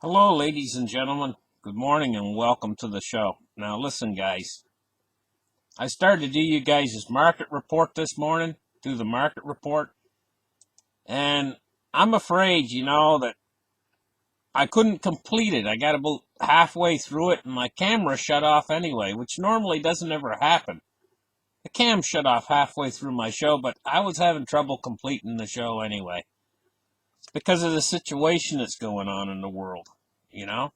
Hello, ladies and gentlemen. Good morning and welcome to the show. Now, listen, guys. I started to do you guys' market report this morning, do the market report, and I'm afraid, that I couldn't complete it. I got about halfway through it and my camera shut off anyway, which normally doesn't ever happen. The cam shut off halfway through my show, but I was having trouble completing the show anyway. It's because of the situation that's going on in the world, you know?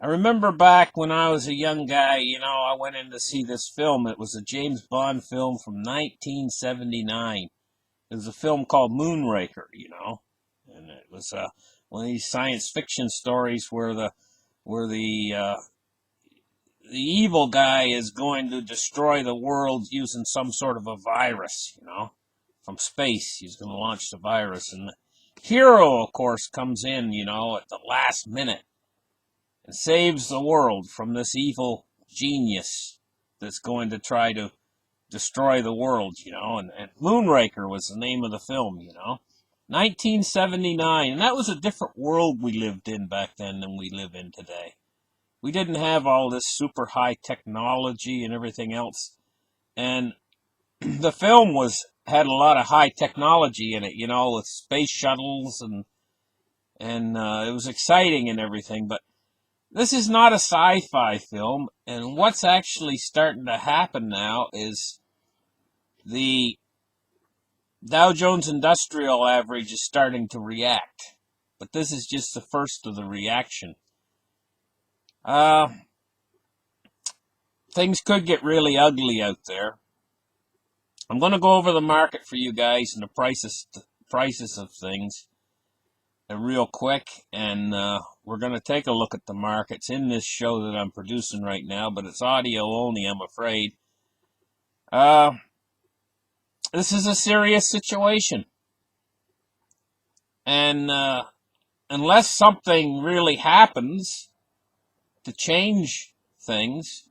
I remember back when I was a young guy, I went in to see this film. It was a James Bond film from 1979. It was a film called Moonraker, and it was one of these science fiction stories where the evil guy is going to destroy the world using some sort of a virus, from space. He's going to launch the virus, and the hero, of course, comes in, at the last minute and saves the world from this evil genius that's going to try to destroy the world, and Moonraker was the name of the film, 1979, and that was a different world we lived in back then than we live in today. We didn't have all this super high technology and everything else, and the film had a lot of high technology in it, with space shuttles and it was exciting and everything, but this is not a sci-fi film, and what's actually starting to happen now is the Dow Jones Industrial Average is starting to react. But this is just the first of the reaction. Things could get really ugly out there. I'm going to go over the market for you guys and the prices of things real quick, and we're going to take a look at the markets in this show that I'm producing right now, but it's audio only, I'm afraid. This is a serious situation, and unless something really happens to change things,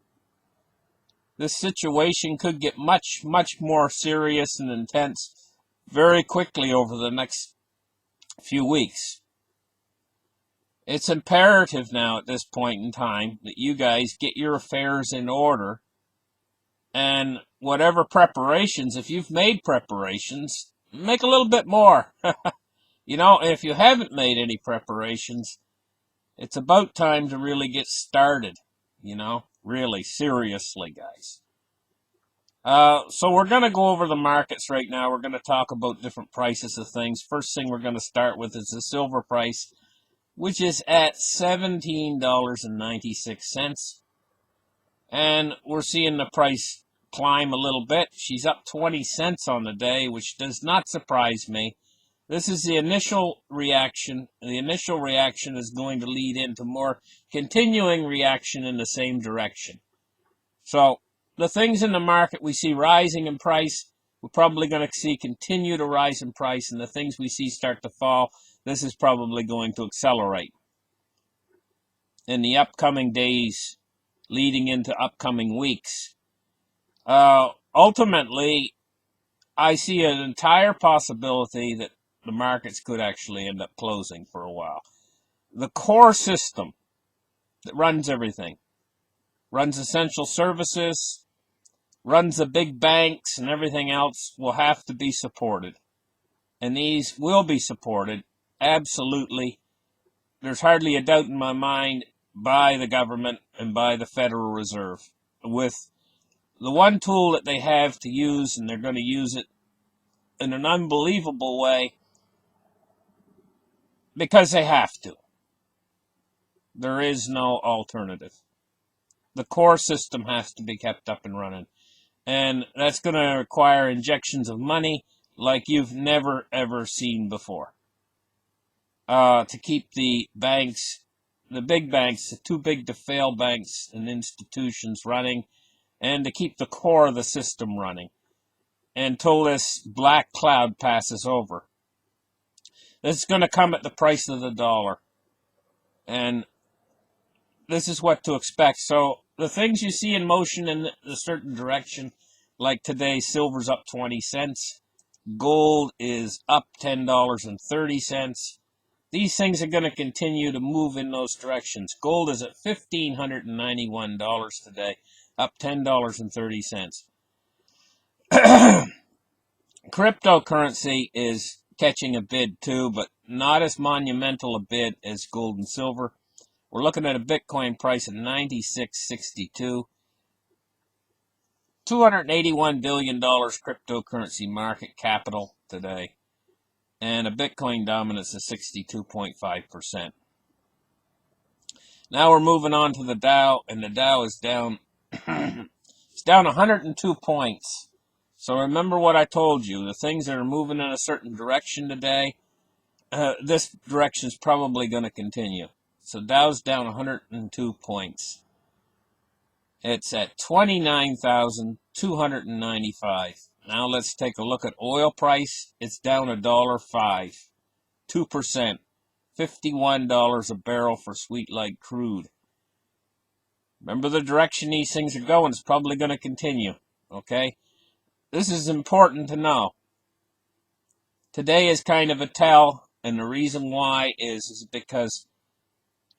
this situation could get much, much more serious and intense very quickly over the next few weeks. It's imperative now at this point in time that you guys get your affairs in order, and whatever preparations, if you've made preparations, make a little bit more. If you haven't made any preparations, it's about time to really get started, really seriously, guys. So we're going to go over the markets right now. We're going to talk about different prices of things. First thing we're going to start with is the silver price, which is at $17.96. And we're seeing the price climb a little bit. She's up 20 cents on the day, which does not surprise me. This is the initial reaction. The initial reaction is going to lead into more continuing reaction in the same direction. So the things in the market we see rising in price, we're probably going to see continue to rise in price, and the things we see start to fall, this is probably going to accelerate in the upcoming days, leading into upcoming weeks. Ultimately, I see an entire possibility that the markets could actually end up closing for a while. The core system that runs everything, runs essential services, runs the big banks and everything else, will have to be supported. And these will be supported, absolutely. There's hardly a doubt in my mind, by the government and by the Federal Reserve, with the one tool that they have to use, and they're going to use it in an unbelievable way because they have to. There is no alternative. The core system has to be kept up and running, and that's going to require injections of money like you've never ever seen before, to keep the banks, the big banks, the too big to fail banks and institutions running, and to keep the core of the system running until this black cloud passes over. This is going to come at the price of the dollar, and this is what to expect. So the things you see in motion in a certain direction, like today, silver's up 20 cents, gold is up $10.30, these things are going to continue to move in those directions. Gold is at $1,591 today, up $10.30. Cryptocurrency is catching a bid too, but not as monumental a bid as gold and silver. We're looking at a Bitcoin price of $96.62. $281 billion cryptocurrency market capital today, and a Bitcoin dominance of 62.5%. Now we're moving on to the Dow, and the Dow is down. It's down 102 points. So remember what I told you. The things that are moving in a certain direction today, this direction is probably going to continue. So Dow's down 102 points. It's at 29,295. Now let's take a look at oil price. It's down $1.05, 2%, $51 a barrel for sweet light crude. Remember the direction these things are going is probably going to continue, okay? This is important to know. Today is kind of a tell, and the reason why is because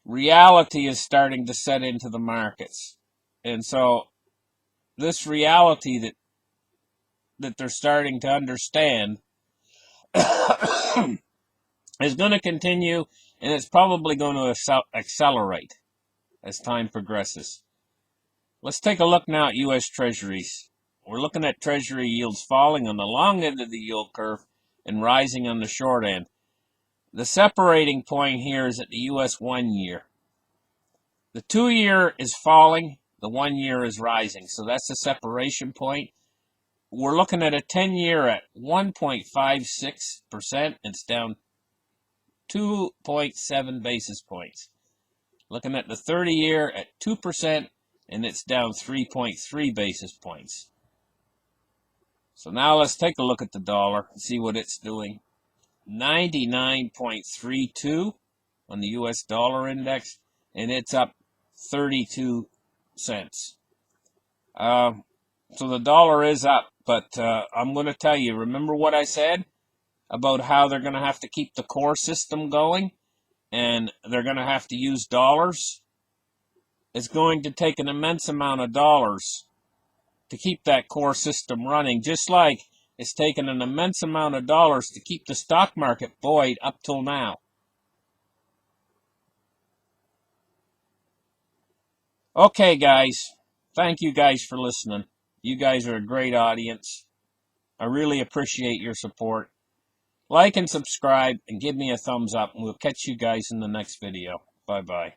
reality is starting to set into the markets. And so this reality that they're starting to understand is going to continue, and it's probably going to accelerate as time progresses. Let's take a look now at U.S. Treasuries. We're looking at Treasury yields falling on the long end of the yield curve and rising on the short end. The separating point here is at the U.S. 1 year. The 2 year is falling, the 1 year is rising, so that's the separation point. We're looking at a 10-year at 1.56%. It's down 2.7 basis points. Looking at the 30-year at 2%, and it's down 3.3 basis points. So now let's take a look at the dollar and see what it's doing. 99.32 on the U.S. dollar index, and it's up 32 cents. So the dollar is up, but I'm going to tell you, remember what I said about how they're going to have to keep the core system going, and they're going to have to use dollars? It's going to take an immense amount of dollars to keep that core system running, just like it's taken an immense amount of dollars to keep the stock market buoyed up till now. Okay, guys. Thank you guys for listening. You guys are a great audience. I really appreciate your support. Like and subscribe and give me a thumbs up, and we'll catch you guys in the next video. Bye-bye.